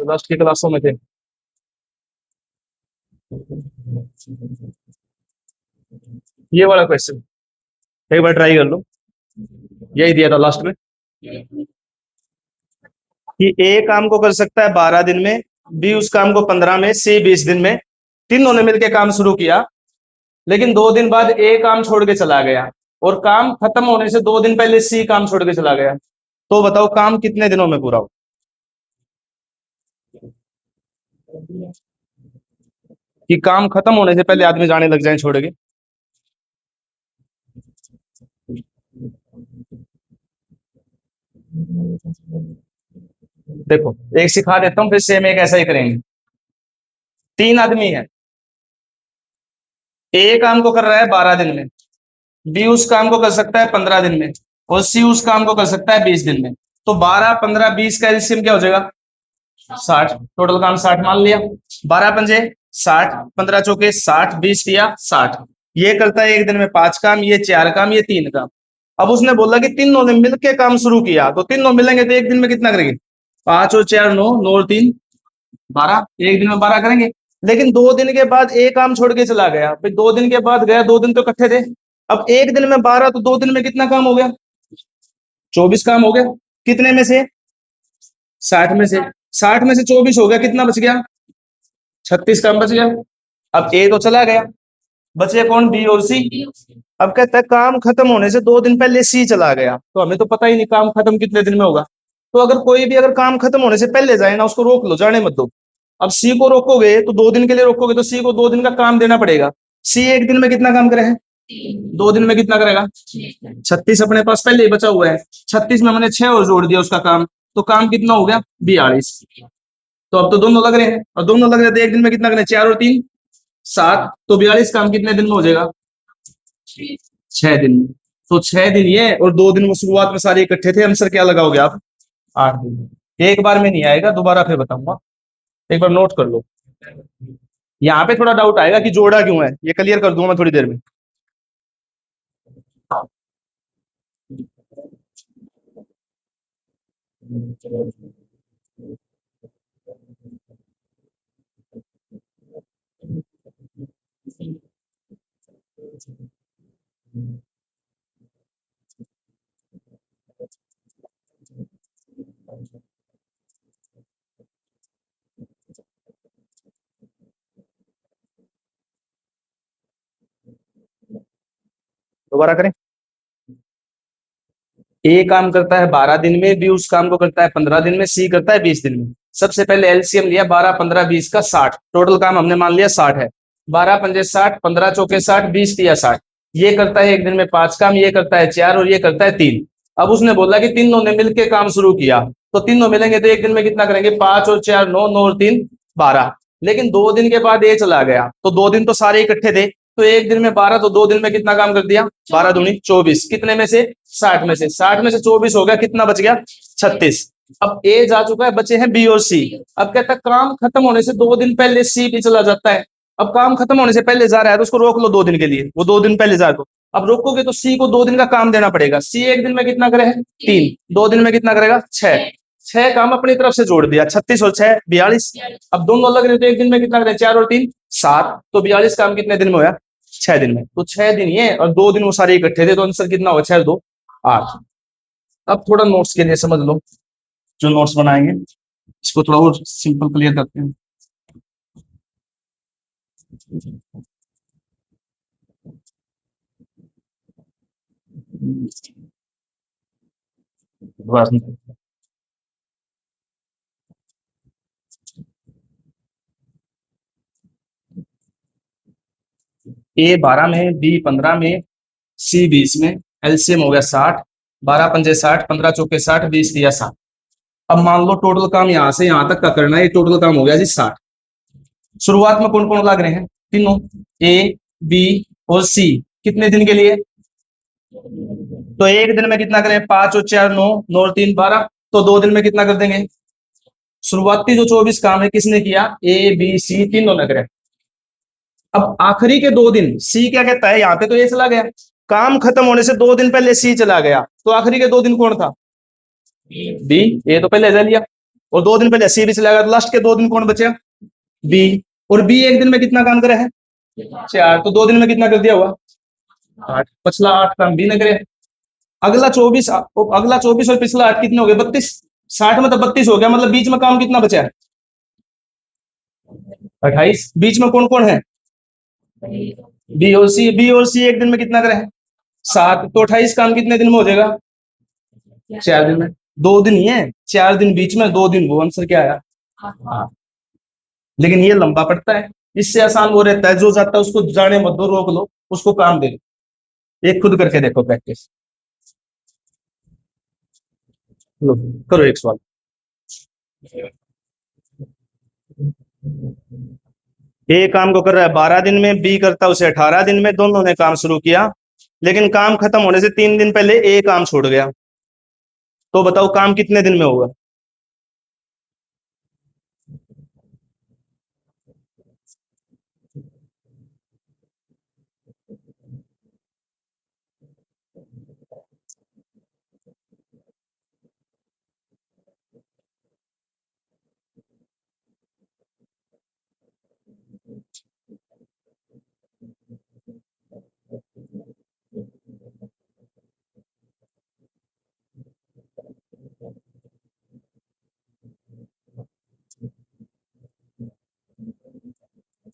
Last की क्लासों में थे। ये वाला क्वेश्चन एक बार ट्राई कर लो। यही दिया था लास्ट में कि ए काम को कर सकता है 12 दिन में, बी उस काम को 15 में, सी 20 दिन में। तीनों ने मिलकर काम शुरू किया, लेकिन 2 दिन बाद ए काम छोड़ के चला गया और काम खत्म होने से 2 दिन पहले सी काम छोड़ के चला गया। तो बताओ काम कितने दिनों में पूरा हो? कि काम खत्म होने से पहले आदमी जाने लग जाए छोड़ के। देखो एक सिखा देता हूं, फिर सेम एक ऐसा ही करेंगे। 3 आदमी है, ए काम को कर रहा है 12 दिन में, बी उस काम को कर सकता है 15 दिन में, और सी उस काम को कर सकता है 20 दिन में। तो 12, 15, 20 का एलसीएम क्या हो जाएगा? 60। टोटल काम 60 मान लिया। 12 पंजे 60, 15 चौके 60, 20 या 60। ये करता है एक दिन में 5 काम, ये 4 काम, ये 3 काम। अब उसने बोला कि तीनों ने मिलकर काम शुरू किया, तो तीनों मिलेंगे तो एक दिन में कितना करेंगे? 5 और 4 9, 9 और 3 12, एक दिन में 12 करेंगे। लेकिन 2 दिन के बाद एक काम छोड़ के चला गया, फिर 2 दिन के बाद गया, 2 दिन तो इकट्ठे थे। अब एक दिन में 12, तो 2 दिन में कितना काम हो गया? 24 काम हो गया। कितने में से? 60 में से। 60 में से 24 हो गया, कितना बच गया? 36 काम बच गया। अब ए तो चला गया, बचे कौन? बी और सी। अब कहता है काम खत्म होने से 2 दिन पहले सी चला गया, तो हमें तो पता ही नहीं काम खत्म कितने दिन में होगा। तो अगर कोई भी अगर काम खत्म होने से पहले जाए ना, उसको रोक लो, जाने मत दो। अब सी को रोकोगे तो 2 दिन के लिए रोकोगे, तो सी को 2 दिन का काम देना पड़ेगा। सी एक दिन में कितना काम करे है? 2 दिन में कितना करेगा? 36 अपने पास पहले ही बचा हुआ है। 36 में मैंने 6 और जोड़ दिया उसका काम, तो काम कितना हो गया? 42। तो अब तो दोनों लग रहे हैं, और दोनों लग रहे हैं तो एक दिन में कितना करें? 4 और 3 7। तो 42 काम कितने दिन में हो जाएगा? 6 दिन में। तो 6 दिन ये और 2 दिन वो शुरुआत में सारे इकट्ठे थे। आंसर क्या लगाओगे आप? 8 दिन। एक बार में नहीं आएगा, दोबारा फिर बताऊंगा, एक बार नोट कर लो। यहाँ पे थोड़ा डाउट आएगा कि जोड़ा क्यों है, ये क्लियर कर दूंगा मैं थोड़ी देर में। दोबारा करें। ए काम करता है 12 दिन में, बी उस काम को करता है 15 दिन में, सी करता है 20 दिन में। सबसे पहले एलसीएम लिया 12, 15, 20 का 60। टोटल काम हमने मान लिया 60 है। 12 पंजे 60, 15 चौके 60, 20 या 60। ये करता है एक दिन में 5 काम, ये करता है 4 और ये करता है 3। अब उसने बोला कि तीनों ने मिलकर काम शुरू किया, तो तीनों मिलेंगे तो एक दिन में कितना करेंगे? 5 और 4 9, 9 और 3 12। लेकिन 2 दिन के बाद ये चला गया, तो 2 दिन तो सारे इकट्ठे थे, तो एक दिन में 12, तो 2 दिन में कितना काम कर दिया? 12 दूनी 24। कितने में से? 60 में से। 60 में से 24 हो गया, कितना बच गया? 36। अब ए जा चुका है, बचे हैं बी और सी। अब कहता है काम खत्म होने से 2 दिन पहले सी भी चला जाता है। अब काम खत्म होने से पहले जा रहा है तो उसको रोक लो 2 दिन के लिए, वो 2 दिन पहले जा तो। अब रोकोगे तो सी को 2 दिन का काम देना पड़ेगा। सी एक दिन में कितना करे है? 3। 2 दिन में कितना करेगा? 6। 6 काम अपनी तरफ से जोड़ दिया, 36 और 6 42। अब दोनों अलग रहे तो एक दिन में कितना करें? 4 और 3 7। तो 42 काम कितने दिन में होया? 6 दिन में। तो 6 दिन ये और 2 दिन वो सारे इकट्ठे थे, तो आंसर कितना होगा? 6 और 2 8। अब थोड़ा नोट्स के लिए समझ लो, जो नोट्स बनाएंगे इसको थोड़ा और सिंपल क्लियर करते हैं। ए 12 में, बी 15 में, सी 20 में। एलसीएम हो गया 60। 12 पंजे 60, 15 चौके 60, 20 या 60। अब मान लो टोटल काम यहां से यहां तक का करना है, ये टोटल काम हो गया जी 60। शुरुआत में कौन कौन लग रहे हैं? तीनों, ए बी और सी। कितने दिन के लिए? तो एक दिन में कितना करें? 5 और 4 9, 9 और 3 12। तो 2 दिन में कितना कर देंगे? शुरुआती जो 24 काम है किसने किया? ए बी सी तीनों ने करे। अब आखिरी के 2 दिन सी क्या कहता है? यहाँ पे तो ये चला गया, काम खत्म होने से 2 दिन पहले सी चला गया, तो आखिरी के 2 दिन कौन था? बी। ए तो पहले ले लिया। और 2 दिन पहले सी भी चलाएगा, तो लास्ट के 2 दिन कौन बचे? बी। और बी एक दिन में कितना काम करे है? 4, तो 2 दिन में कितना कर दिया हुआ? 8। पिछला 8 काम बी ने करे। अगला 24 और पिछला 8 कितने हो गए? 32। 60 में तो 32 हो गया, मतलब बीच में काम कितना बचा है? 28। बीच में कौन कौन है? बी और सी। बी और सी एक दिन में कितना करे हैं? 7। तो 28 काम कितने दिन में हो जाएगा? 4 दिन में। 2 दिन ही है, 4 दिन बीच में, 2 दिन वो। आंसर क्या आया? हाँ। लेकिन ये लंबा पड़ता है, इससे आसान वो रहता है, जो जाता है उसको जाने मत दो, रोक लो, उसको काम दे दो। एक खुद करके देखो प्रैक्टिस। लो, करो एक सवाल। ए काम को कर रहा है 12 दिन में, बी करता है उसे 18 दिन में। दोनों ने काम शुरू किया, लेकिन काम खत्म होने से 3 दिन पहले ए काम छोड़ गया। तो बताओ काम कितने दिन में होगा?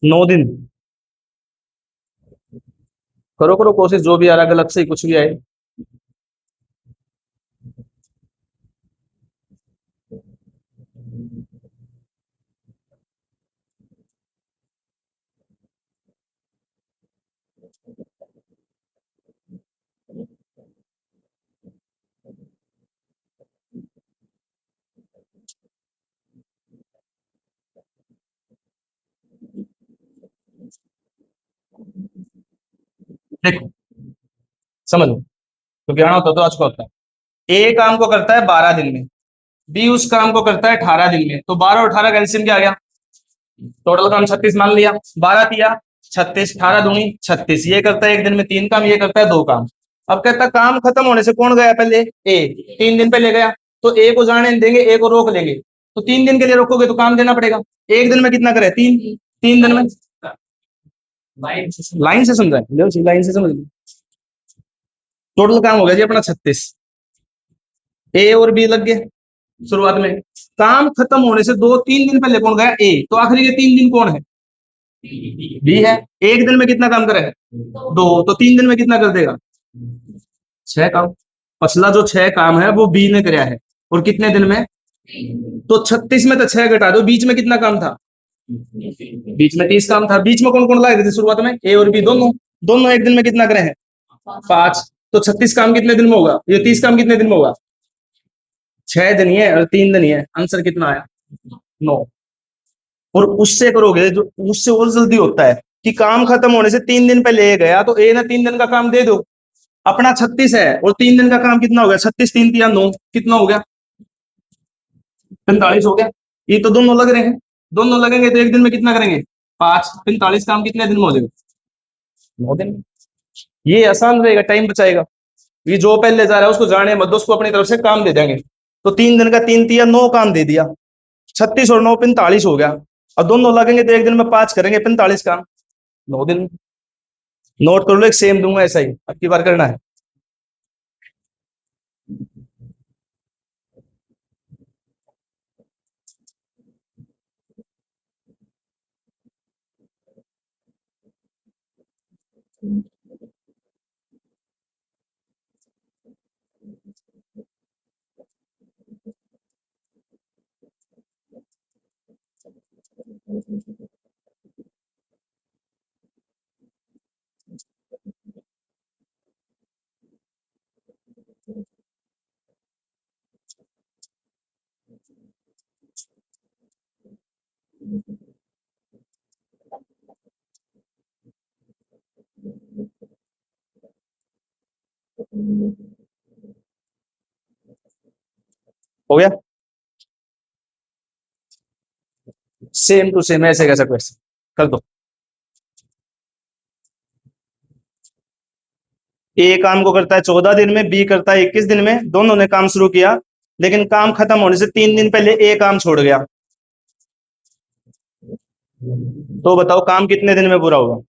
नौ दिन। करो करो कोशिश, जो भी आ रहा गलत से ही कुछ भी आए। देखो, समझ लो, क्योंकि आना होता तो आज का होता है। ए काम को करता है 12 दिन में, बी उस काम को करता है 18 दिन में। तो 12 और 18 का एलसीएम क्या आ गया? टोटल काम 36 मान लिया। 12 तिया 36, 18 दूनी 36। ये करता है एक दिन में 3 काम, ये करता है 2 काम। अब कहता है काम खत्म होने से कौन गया पहले? ए। 3 दिन पहले गया, तो ए को जाने देंगे, ए को रोक लेंगे। तो 3 दिन के लिए रोकोगे तो काम देना पड़ेगा। एक दिन में कितना करे? 3। 3 दिन में लाइन से समझा, लाइन से समझ। टोटल काम हो गया जी अपना 36। ए और बी लग गए शुरुआत में। काम खत्म होने से 2-3 दिन पहले कौन गया? ए। तो आखिरी के 3 दिन कौन है? बी है। एक दिन में कितना काम करेगा? 2। तो 3 दिन में कितना कर देगा? 6 काम। पिछला जो 6 काम है वो बी ने कराया है, और कितने दिन में? तो 36 में तो 6 घटा दो, बीच में कितना काम था? बीच में 30 काम था। बीच में कौन कौन लाए थे शुरुआत में? ए और बी दोनों। दोनों एक दिन में कितना करे हैं? 5। तो 36 काम कितने दिन में होगा? ये 30 काम कितने दिन में होगा? 6 दिन ही है और 3 दिन ही है। आंसर कितना आया? 9। और उससे करोगे जो, उससे और जल्दी होता है कि काम खत्म होने से 3 दिन पहले ए गया, तो ए ने 3 दिन का काम दे दो। अपना 36 है, और 3 दिन का काम कितना हो गया? 36 3 तिया 9, कितना हो गया? 45 हो गया। ये तो दोनों लग रहे हैं, दोनों लगेंगे तो एक दिन में कितना करेंगे? 5। 45 काम कितने दिन में हो जाएगा? 9 दिन में। ये आसान रहेगा, टाइम बचाएगा। ये जो पहले जा रहा है उसको जाने मत दो, उसको अपनी तरफ से काम दे देंगे। तो 3 दिन का 3 तिया 9 काम दे दिया। 36 और 9 45 हो गया। अब दोनों लगेंगे तो एक दिन में 5 करेंगे 45 काम। 9 दिन। नोट कर लो, एक सेम दूंगा ऐसा ही, अब की बार करना है। हो गया? सेम टू सेम ऐसे कैसा क्वेश्चन कर दो। ए काम को करता है 14 दिन में, बी करता है 21 दिन में। दोनों ने काम शुरू किया, लेकिन काम खत्म होने से 3 दिन पहले ए काम छोड़ गया, तो बताओ काम कितने दिन में पूरा होगा?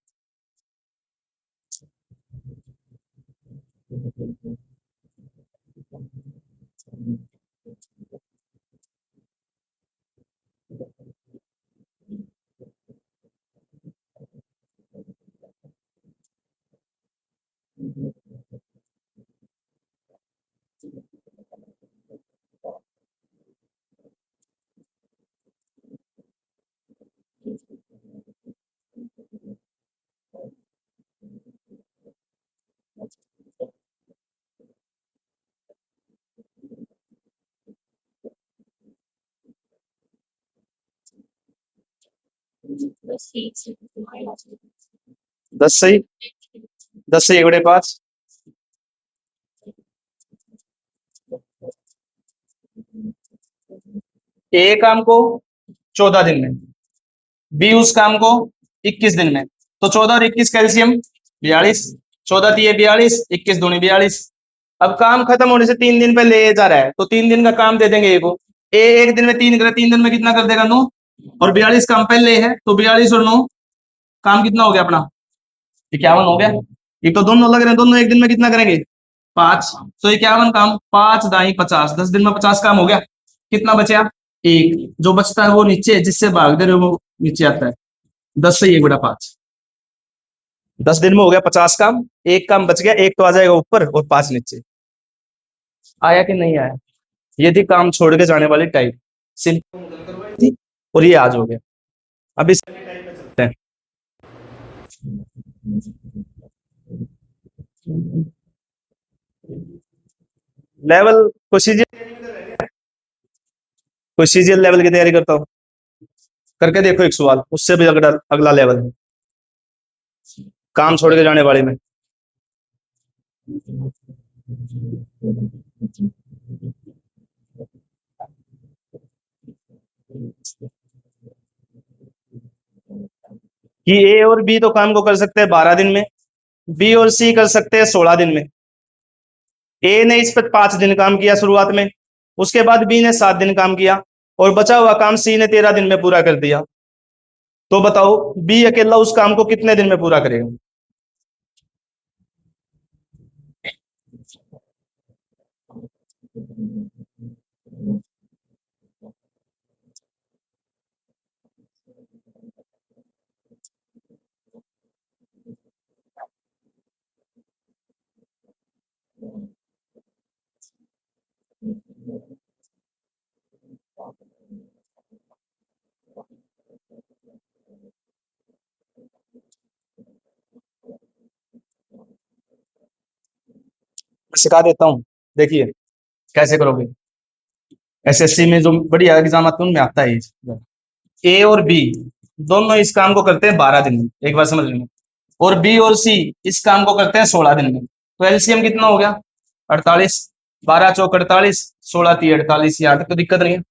दस सही, 10 से 1 बटे 5, ए काम को 14 दिन में, बी उस काम को 21 दिन में, तो 14 और 21 कैल्शियम 42, 14 × 42, 21 × 42। अब काम खत्म होने से 3 दिन पहले ए जा रहा है, तो 3 दिन का काम दे देंगे ए को। ए 1 दिन में 3 करे, 3 दिन में कितना कर देगा? 9। और 42 काम पहले है, तो 42 और 9 काम कितना हो गया अपना? 51 हो गया। ये तो दोनों लग रहे हैं, दोनों 1 दिन में कितना करेंगे? 5। तो 51 काम, 5×50, 10 दिन में 50 काम हो गया। कितना बचा? 1। जो बचता है वो नीचे, जिससे भाग दे रहे हो वो नीचे आता है। 10 से 1 बटा 5, 10 दिन में हो गया 50 काम, एक काम बच गया, एक तो आ जाएगा ऊपर और 5 नीचे। आया कि नहीं आया? ये थी काम छोड़ के जाने वाली टाइप, सिंपल थी, और ये आज हो गया। अब इस लेवल कोई सीजीएल लेवल की तैयारी करता हूँ, करके देखो एक सवाल, उससे भी अगला अगला लेवल है काम छोड़ के जाने वाले में। कि ए और बी तो काम को कर सकते हैं 12 दिन में, बी और सी कर सकते हैं 16 दिन में। ए ने इस पर 5 दिन काम किया शुरुआत में, उसके बाद बी ने 7 दिन काम किया, और बचा हुआ काम सी ने 13 दिन में पूरा कर दिया। तो बताओ बी अकेला उस काम को कितने दिन में पूरा करेगा? सिखा देता हूँ, देखिए कैसे करोगे। एसएससी में जो बढ़िया एग्जाम आते हैं उनमें आता है ए और बी दोनों इस काम को करते हैं 12 दिन में, एक बार समझ लेना। और बी और सी इस काम को करते हैं 16 दिन में, तो एलसीएम कितना हो गया? 48। 12×4 = 48, 16×3 = 48, यहाँ तक तो दिक्कत नहीं है।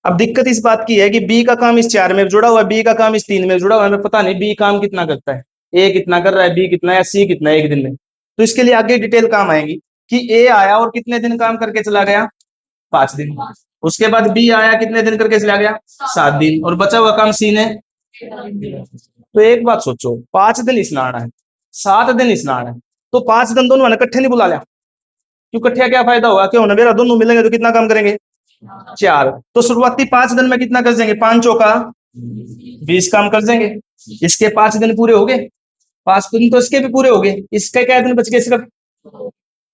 अब दिक्कत इस बात की है कि बी का काम इस 4 में जुड़ा हुआ है, बी का काम इस 3 में जुड़ा हुआ है, हमें पता नहीं बी काम कितना करता है, ए कितना कर रहा है, बी कितना है, सी कितना है 1 दिन में। तो इसके लिए आगे डिटेल काम आएंगी कि ए आया और कितने दिन काम करके चला गया? 5 दिन। उसके बाद बी आया, कितने दिन करके चला गया? 7 दिन। और बचा हुआ काम सी ने। तो एक बात सोचो, 5 दिन स्नान है, 7 दिन स्नान है, तो 5 दिन दोनों ने इकट्ठे नहीं बुला लिया? क्यों इकट्ठे क्या फायदा होगा? क्यों ना मेरा दोनों मिलेंगे तो कितना काम करेंगे? 4। तो शुरुआती 5 दिन में कितना कर देंगे? 5×4 = 20 काम कर देंगे। इसके 5 दिन पूरे हो गए, 5 दिन तो इसके भी पूरे हो गए, इसके क्या दिन बच गए? सिर्फ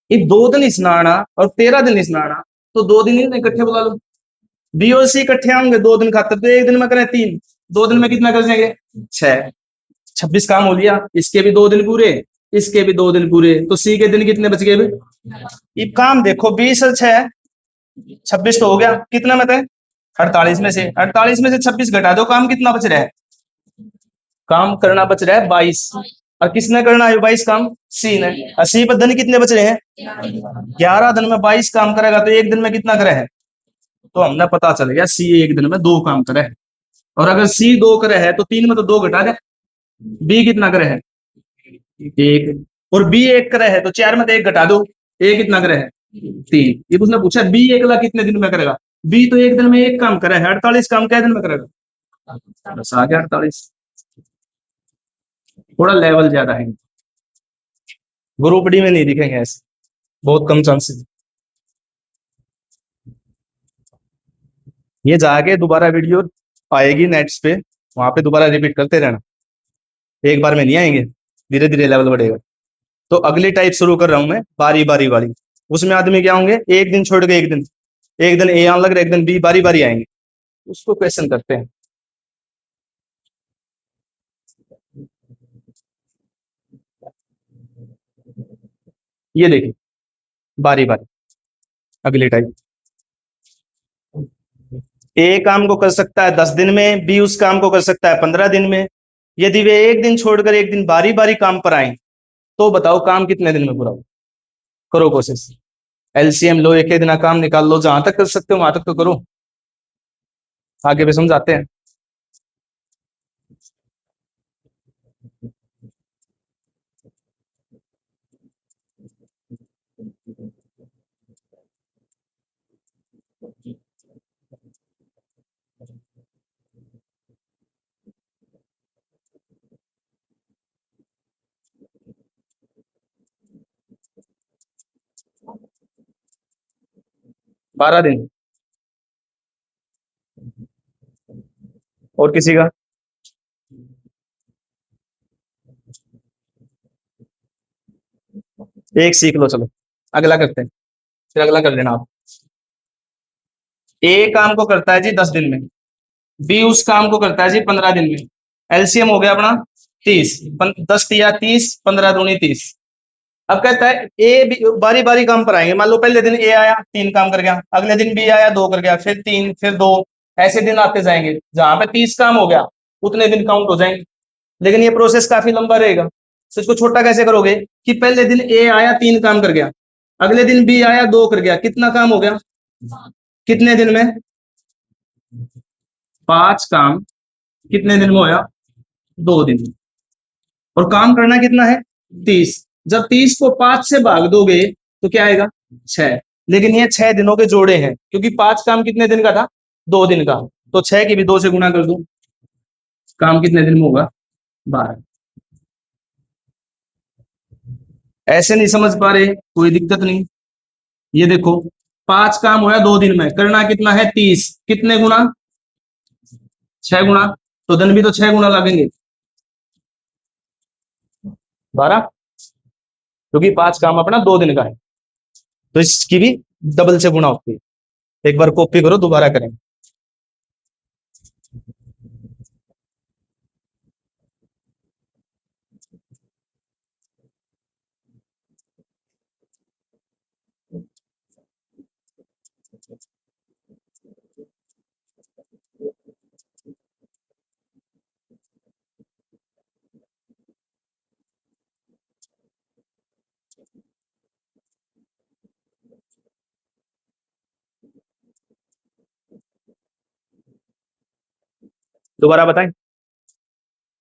ये 2 दिन स्नान और 13 दिन स्नान, तो 2 दिन ही इकट्ठे बुला लो। बी और सी इकट्ठे आएंगे 2 दिन खातर, तो 1 दिन में करें 3, 2 दिन में कितना कर देंगे? 6। 26 काम हो लिया, इसके भी 2 दिन पूरे, इसके भी 2 दिन पूरे, तो सी के दिन कितने बच गए? ये काम देखो, 20 और 6 26 तो हो गया, कितना में थे? 48 में से 26 घटा दो, काम कितना बच रहा है? काम करना बच रहा है 22। और किसने करना है 22 काम? सी ने। 80 पर दिन कितने बच रहे हैं? 11 दिन में 22 काम करेगा, तो 1 दिन में कितना करे है? तो हमने पता चल गया सी 1 दिन में 2 काम करे है। और अगर सी 2 करे है तो 3 में तो 2 घटा दे। बी कितना करे है? 1। और बी 1 करे है तो 4 में तो 1 घटा दो, ए कितना करे है? 3। ये उसने पूछा बी अगला कितने दिन में करेगा। बी तो एक दिन में एक काम करे है, 48 काम क्या दिन में करेगा। बस आ गया 48। थोड़ा लेवल ज्यादा है, ग्रुप डी में नहीं दिखेंगे ऐसे, बहुत कम चांसेस। ये जाके दोबारा वीडियो आएगी नेट्स पे, वहां पे दोबारा रिपीट करते रहना, एक बार में नहीं आएंगे, धीरे धीरे लेवल बढ़ेगा। तो अगली टाइप शुरू कर रहा हूं मैं, बारी बारी वाली। उसमें आदमी क्या होंगे, एक दिन छोड़ के एक दिन, एक दिन ए आने लग रहा है, एक दिन बी, बारी बारी आएंगे। उसको क्वेश्चन करते हैं। ये देखिए, बारी बारी, अगली टाइप। ए काम को कर सकता है 10 दिन में, बी उस काम को कर सकता है 15 दिन में। यदि वे एक दिन छोड़कर एक दिन बारी बारी काम पर आए, तो बताओ काम कितने दिन में पूरा हो। करो कोशिश, एलसीएम लो, एक एक दिन का काम निकाल लो, जहां तक कर सकते हो वहां तक तो करो, आगे भी समझाते हैं। 12 दिन। और किसी का। एक सीख लो, चलो अगला करते हैं, फिर अगला कर लेना आप। ए काम को करता है जी 10 दिन में, बी उस काम को करता है जी 15 दिन में। एलसीएम हो गया अपना 30, 10 या 30, 15 दूनी 30। अब कहता है ए बारी बारी काम पर आएंगे, मान लो पहले दिन ए आया 3 काम कर गया, अगले दिन बी आया 2 कर गया, फिर 3, फिर 2, ऐसे दिन आते जाएंगे, जहां पे 30 काम हो गया उतने दिन काउंट हो जाएंगे। लेकिन ये प्रोसेस काफी लंबा रहेगा, तो इसको छोटा कैसे करोगे कि पहले दिन ए आया 3 काम कर गया, अगले दिन बी आया 2 कर गया, कितना काम हो गया कितने दिन में, 5 काम कितने दिन में होया, 2 दिन में। और काम करना कितना है, 30। जब 30 को 5 से भाग दोगे तो क्या आएगा, 6। लेकिन ये 6 दिनों के जोड़े हैं, क्योंकि 5 काम कितने दिन का था, 2 दिन का। तो 6 की भी 2 से गुना कर दो, काम कितने दिन में होगा, 12। ऐसे नहीं समझ पा रहे, कोई दिक्कत नहीं। ये देखो, 5 काम हुआ 2 दिन में, करना कितना है 30, कितने गुना, 6 गुना। तो दिन भी तो 6 गुना लगेंगे, 12, क्योंकि 5 काम अपना 2 दिन का है, तो इसकी भी डबल से गुना होती है। एक बार कॉपी करो, दोबारा करें। दोबारा बताएं।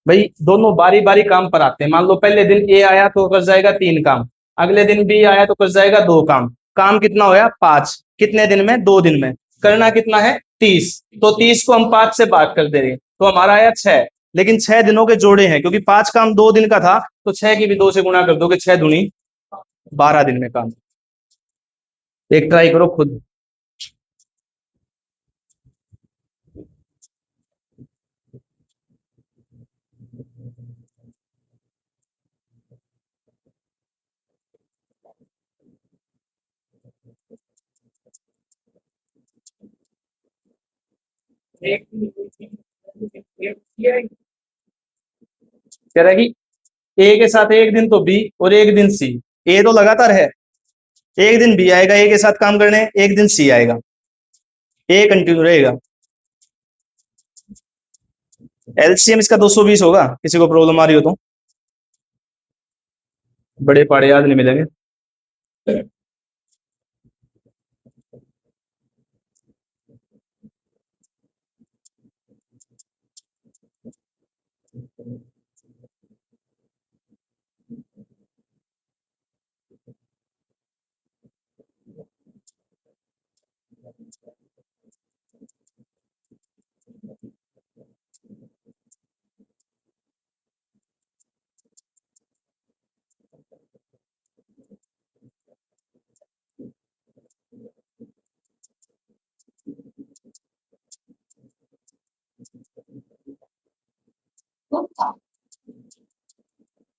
भाई दोनों बारी बारी काम पर आते हैं, मान लो पहले दिन ए आया तो कर जाएगा 3 काम, अगले दिन बी आया तो कर जाएगा 2 काम। काम कितना होया, 5, कितने दिन में, 2 दिन में। करना कितना है, 30। तो 30 को हम 5 से भाग कर दे रहे हैं, तो हमारा आया 6। लेकिन 6 दिनों के जोड़े हैं, क्योंकि 5 काम 2 दिन का था, तो 6 की भी 2 से गुना कर दोगे, 6 दूनी 12 दिन में काम। एक ट्राई करो खुद। कह रहा है कि ए के साथ एक दिन तो बी और एक दिन सी। ए तो लगातार है, एक दिन बी आएगा ए के साथ काम करने, एक दिन सी आएगा, ए कंटिन्यू रहेगा। एलसीएम इसका 220 होगा, किसी को प्रॉब्लम आ रही हो तो। बड़े पाड़े याद नहीं मिलेंगे।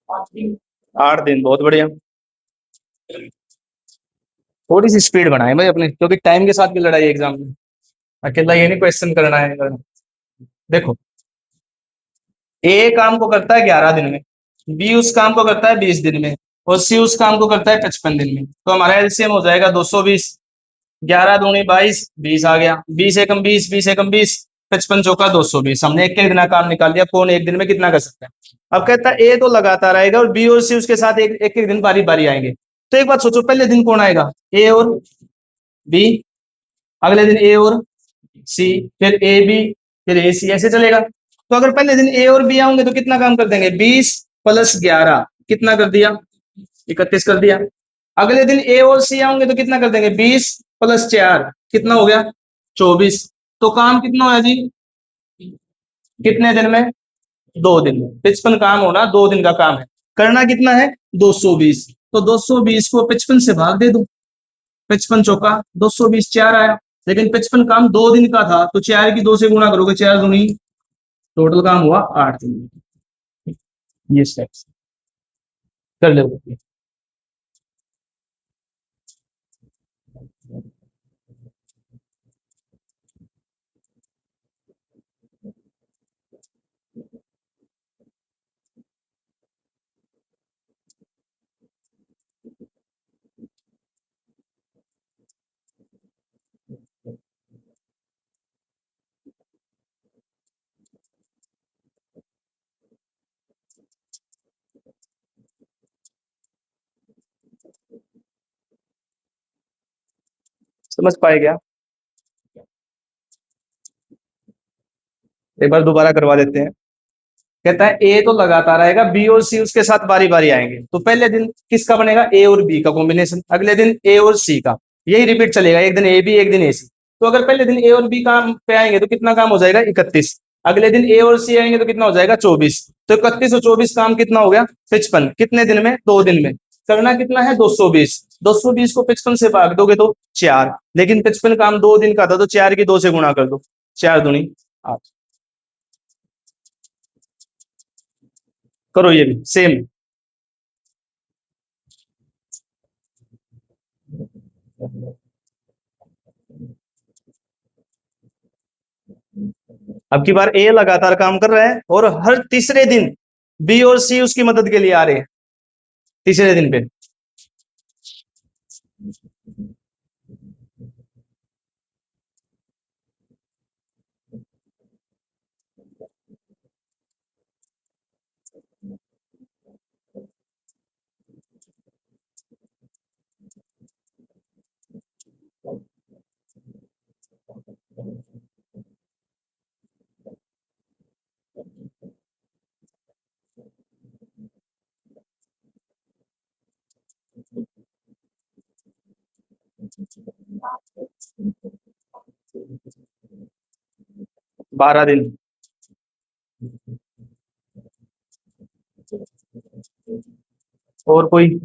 8 दिन, बहुत बढ़िया। थोड़ी सी स्पीड बढ़ाएं भाई अपने, क्योंकि टाइम के साथ भी लड़ाई एग्जाम में, अकेला ये नहीं क्वेश्चन करना है। देखो, ए काम को करता है 11 दिन में, बी उस काम को करता है 20 दिन में, और सी उस काम को करता है 55 दिन में। तो हमारा एलसीएम हो जाएगा 220। 11 दूनी 22, 20 आ गया, 20 एकम 20, 20 एकम 20, 55 चौका 220। हमने एक एक दिन का काम निकाल लिया, कौन एक दिन में कितना कर सकता है। अब कहता है ए तो लगातार आएगा और बी और सी उसके साथ एक एक दिन बारी बारी आएंगे। तो एक बात सोचो, पहले दिन कौन आएगा, ए और बी, अगले दिन ए और सी, फिर ए बी, फिर ए सी, ऐसे चलेगा। तो अगर पहले दिन ए और बी आएंगे तो कितना काम कर देंगे, 20 + 11 कितना कर दिया, 31 कर दिया। अगले दिन ए और सी आएंगे तो कितना कर देंगे, 20 + 4 कितना हो गया, 24। तो काम कितना होया जी, कितने दिन में, 2 दिन में। 55 काम होना 2 दिन का काम है, करना कितना है, 220। तो 220 को 55 से भाग दे दो, 55 चौका 220, 4 आया। लेकिन 55 काम 2 दिन का था, तो 4 की 2 से गुणा करोगे, 4 दूनी, टोटल काम हुआ 8 दिन। ये स्टेप्स कर ले। समझ पाए क्या, एक बार दोबारा करवा देते हैं। कहता है ए तो लगातार आएगा, बी और सी उसके साथ बारी बारी आएंगे। तो पहले दिन किसका बनेगा, ए और बी का कॉम्बिनेशन, अगले दिन ए और सी का, यही रिपीट चलेगा, एक दिन ए बी एक दिन ए सी। तो अगर पहले दिन ए और बी काम पे आएंगे तो कितना काम हो जाएगा, 31। अगले दिन ए और सी आएंगे तो कितना हो जाएगा, 24। तो 31 और 24 काम कितना हो गया, 55। कितने दिन में, 2 दिन में। करना कितना है, 220। 220 को 55 से भाग दोगे तो 4, लेकिन 55 काम 2 दिन का था, तो 4 की 2 से गुणा कर दो, 4 दूनी 8। करो ये भी सेम। अब की बार ए लगातार काम कर रहा है और हर तीसरे दिन बी और सी उसकी मदद के लिए आ रहे हैं, तीसरे दिन पे। 12 दिन। और कोई,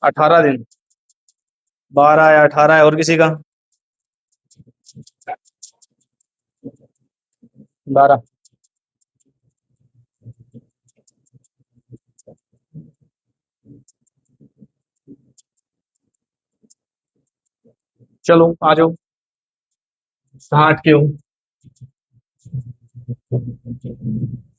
अठारह दिन, 12 है, 18 है, और किसी का, 12। चलो आ जाओ, कहाँ अटके हो।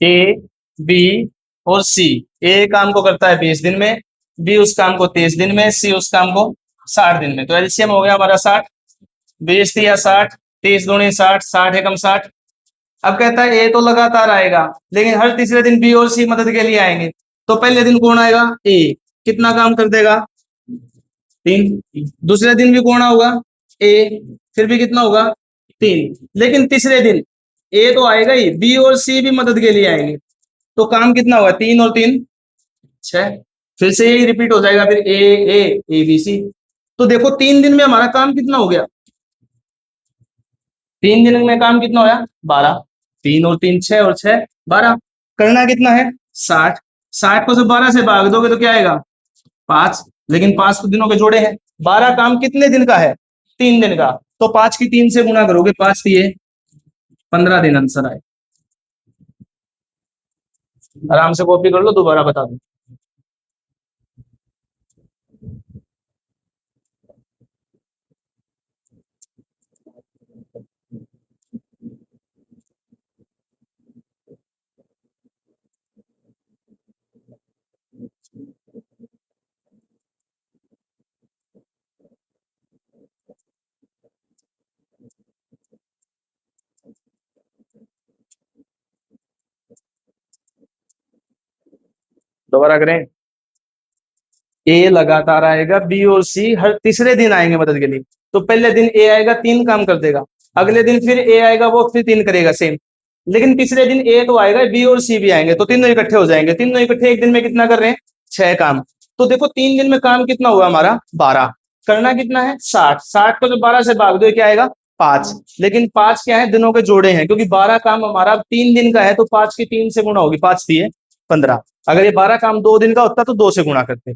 ए बी और सी, ए काम को करता है 20 दिन में, बी उस काम को 30 दिन में, सी उस काम को 60 दिन में। तो एलसीएम हो गया हमारा 60। 20 × 60, 30 दूनी 60, 60 एकम 60। अब कहता है ए तो लगातार आएगा, लेकिन हर तीसरे दिन बी और सी मदद के लिए आएंगे। तो पहले दिन कौन आएगा, ए, कितना काम कर देगा, 3। दूसरे दिन भी कौन होगा, ए, फिर भी कितना होगा, 3। लेकिन तीसरे दिन ए तो आएगा ही, बी और सी भी मदद के लिए आएंगे। तो काम कितना होगा, 3 और 3 6। फिर से यही रिपीट हो जाएगा, फिर ए बी सी। तो देखो 3 दिन में हमारा काम कितना हो गया, 3 दिन में काम कितना होया, 12। 3 और 3 6 और 6 12। करना कितना है, 60। 60 को जब 12 से भाग दोगे तो क्या आएगा? 5। लेकिन 5 तो दिनों के जोड़े हैं। 12 काम कितने दिन का है? 3 दिन का। तो 5 की 3 से गुणा करोगे, 5 दिए 15 दिन आंसर आए। आराम से कॉपी कर लो, दोबारा बता दो। दोबारा करें। ए लगातार आएगा, बी और सी हर तीसरे दिन आएंगे मदद के लिए। तो पहले दिन ए आएगा, 3 काम कर देगा। अगले दिन फिर ए आएगा, वो फिर 3 करेगा सेम। लेकिन तीसरे दिन ए तो आएगा, बी और सी भी आएंगे, तो तीनों इकट्ठे हो जाएंगे। तीनों इकट्ठे एक दिन में कितना कर रहे हैं? 6 काम। तो देखो 3 दिन में काम कितना हुआ हमारा? 12। करना कितना है? 60। 60 को जब 12 से भाग दो क्या आएगा? 5। लेकिन 5 क्या है? दिनों के जोड़े हैं, क्योंकि 12 काम हमारा 3 दिन का है, तो 5 की 3 से गुणा होगी, 5 दिए 15। अगर ये 12 काम 2 दिन का होता तो 2 से गुणा करते।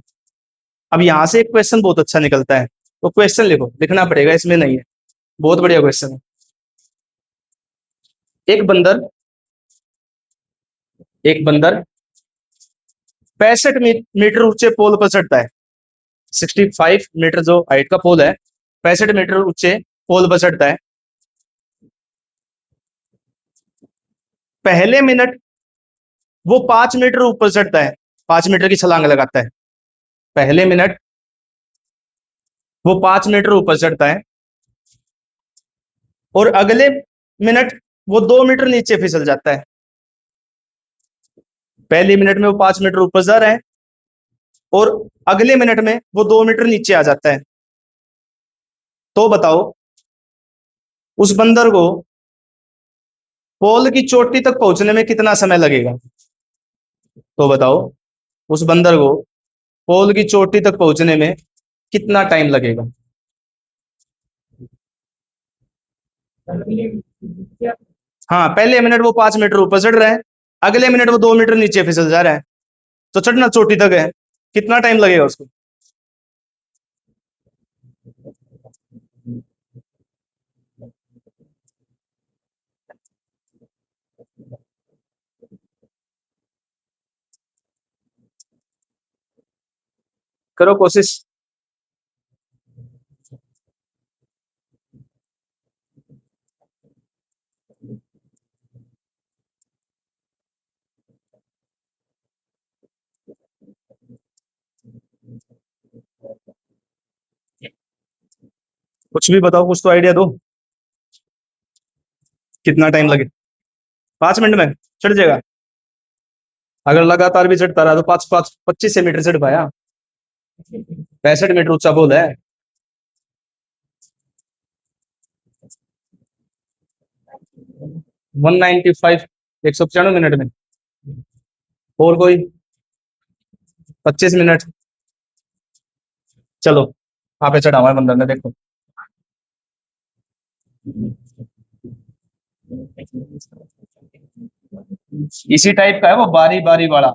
अब यहां से एक क्वेश्चन बहुत अच्छा निकलता है। तो क्वेश्चन लिखो, लिखना पड़ेगा, इसमें नहीं है। बहुत बढ़िया क्वेश्चन है। एक बंदर एक बंदर 65 मीटर ऊंचे पोल पर चढ़ता है। 65 मीटर जो हाइट का पोल है, 65 मीटर ऊंचे पोल पर चढ़ता है। पहले मिनट वो 5 मीटर ऊपर चढ़ता है, 5 मीटर की छलांग लगाता है। पहले मिनट वो 5 मीटर ऊपर चढ़ता है, और अगले मिनट वो 2 मीटर नीचे फिसल जाता है। पहले मिनट में वो 5 मीटर ऊपर जा रहा है, और अगले मिनट में वो 2 मीटर नीचे आ जाता है। तो बताओ उस बंदर को पोल की चोटी तक पहुंचने में कितना समय लगेगा? तो बताओ उस बंदर को पोल की चोटी तक पहुंचने में कितना टाइम लगेगा? हाँ, पहले मिनट वो 5 मीटर ऊपर चढ़ रहा है, अगले मिनट वो 2 मीटर नीचे फिसल जा रहा है, तो चढ़ना चोटी तक है, कितना टाइम लगेगा उसको? करो कोशिश। कुछ भी बताओ, कुछ तो आइडिया दो। कितना टाइम लगे? 5 मिनट में चढ़ जाएगा? अगर लगातार भी चढ़ता रहा तो 25 से मीटर चढ़ पाया। 65 मीटर ऊंचा पोल है। 195, 195 मिनट में। और कोई? 25 मिनट। चलो, वहां पे चढ़ा हुआ है बंदर ने, देखो। इसी टाइप का है वो, बारी बारी वाला।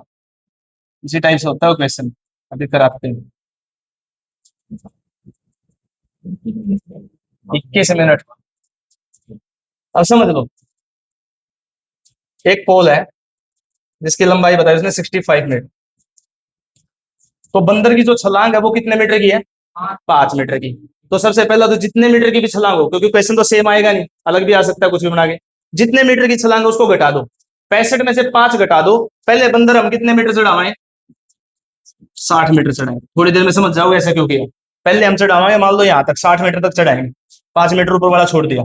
इसी टाइप से होता है वो क्वेश्चन। अभी कराते हैं। 21 मिनट। अब समझ लो, एक पोल है जिसकी लंबाई बताई उसने 65 मीटर। तो बंदर की जो छलांग है वो कितने मीटर की है? 5 मीटर की। तो सबसे पहला तो जितने मीटर की भी छलांग हो, क्योंकि क्वेश्चन तो सेम आएगा नहीं, अलग भी आ सकता है कुछ भी बना के। जितने मीटर की छलांग है उसको घटा दो। 65 में से 5 घटा दो। पहले बंदर हम कितने मीटर चढ़ावाएं? 60 मीटर चढ़ाएंगे। थोड़ी देर में समझ जाओगे ऐसा क्यों किया। पहले हम चढ़ावाएंगे, मान लो यहाँ तक 60 मीटर तक चढ़ाएंगे, 5 मीटर ऊपर वाला छोड़ दिया।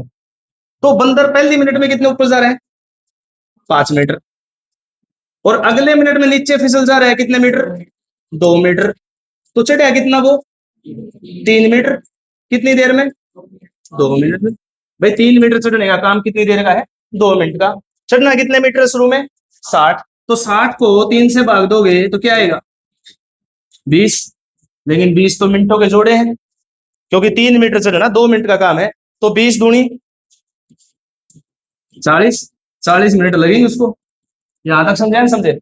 तो बंदर पहली मिनट में कितने ऊपर जा रहे हैं? 5 मीटर। और अगले मिनट में नीचे फिसल जा रहा है कितने मीटर? 2 मीटर। तो चढ़ा कितना वो? 3 मीटर। कितनी देर में? 2 मिनट में। भाई 3 मीटर चढ़ने का काम कितनी देर का है? 2 मिनट का। चढ़ना कितने मीटर शुरू में? 60। तो 60 को 3 से भाग दोगे तो क्या आएगा? 20। लेकिन 20 तो मिनटों के जोड़े हैं, क्योंकि 3 मीटर चढ़ना 2 मिनट का काम है। तो 20 दूनी 40। 40 मिनट लगेंगे उसको। यहां तक समझे, समझे?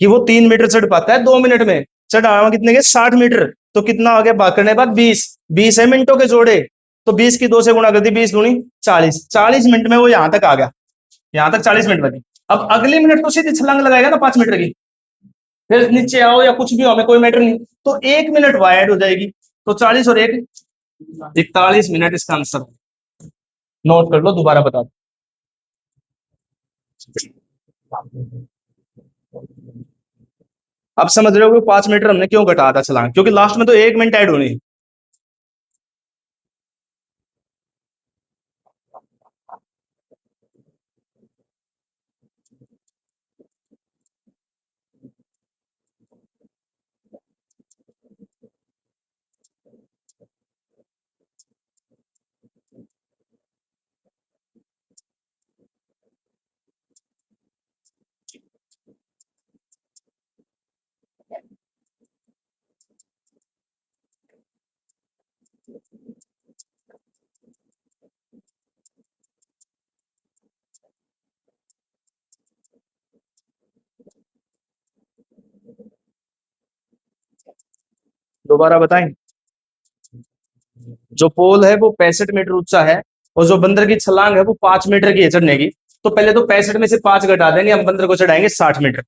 कि वो 3 मीटर चढ़ पाता है 2 मिनट में, चढ़ावा कितने के 60 मीटर, तो कितना हो गया भाग करने के बाद 20, 20 है मिनटों के जोड़े, तो 20 की 2 से गुणा कर दी, 20 दूनी 40, 40 मिनट में वो यहां तक आ गया, यहां तक 40 मिनट लगे। अब अगले मिनट तो सीधी छलांग लगाएगा ना 5 मीटर की, फिर नीचे आओ या कुछ भी हो हमें कोई मैटर नहीं, तो 1 मिनट वाइड हो जाएगी, तो 40 और 1 41 मिनट इसका आंसर। नोट कर लो, दोबारा बता दो। अब समझ रहे हो कि 5 मीटर हमने क्यों घटाया था छलांग, क्योंकि लास्ट में तो 1 मिनट ऐड होनी है। दोबारा बताएं, जो पोल है वो 65 मीटर ऊंचा है, और जो बंदर की छलांग है वो 5 मीटर की है चढ़ने की, तो पहले तो 65 में से 5 घटा देंगे, हम बंदर को चढ़ाएंगे 60 मीटर।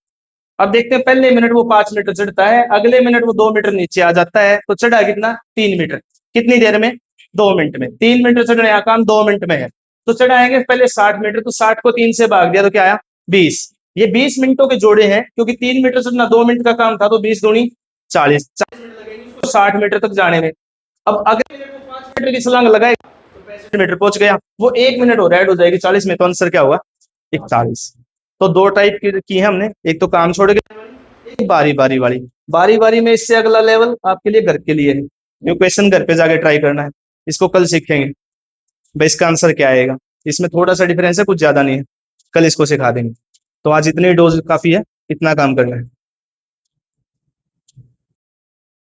अब देखते हैं, पहले मिनट वो 5 मीटर चढ़ता है, अगले मिनट वो 2 मीटर नीचे आ जाता है, तो चढ़ा कितना 3 मीटर, कितनी देर में 2 मिनट में, 3 मीटर चढ़ने का काम 2 मिनट में है, तो चढ़ाएंगे पहले 60 मीटर, तो 60 को 3 से भाग दिया तो क्या आया 20, ये 20 मिनटों के जोड़े हैं, क्योंकि 3 मीटर चढ़ना 2 मिनट का काम था, तो 20 दूनी 40, 40 मिनट लगेंगे उसको 60 मीटर तक जाने में। अब अगले मिनट वो 5 मीटर की छलांग लगाएगा, तो 65 मीटर पहुंच गया, वो 1 मिनट और ऐड हो जाएगी 40 में, तो आंसर क्या होगा 41। तो दो टाइप की है हमने, एक तो काम छोड़ के, एक बारी बारी वाली, बारी बारी में इससे अगला लेवल आपके लिए घर के लिए है, ये क्वेश्चन घर पे जाके ट्राई करना है, इसको कल सीखेंगे भाई इसका आंसर क्या आएगा, इसमें थोड़ा सा डिफरेंस है, कुछ ज्यादा नहीं है, कल इसको सिखा देंगे। तो आज इतनी डोज काफी है, इतना काम करना है।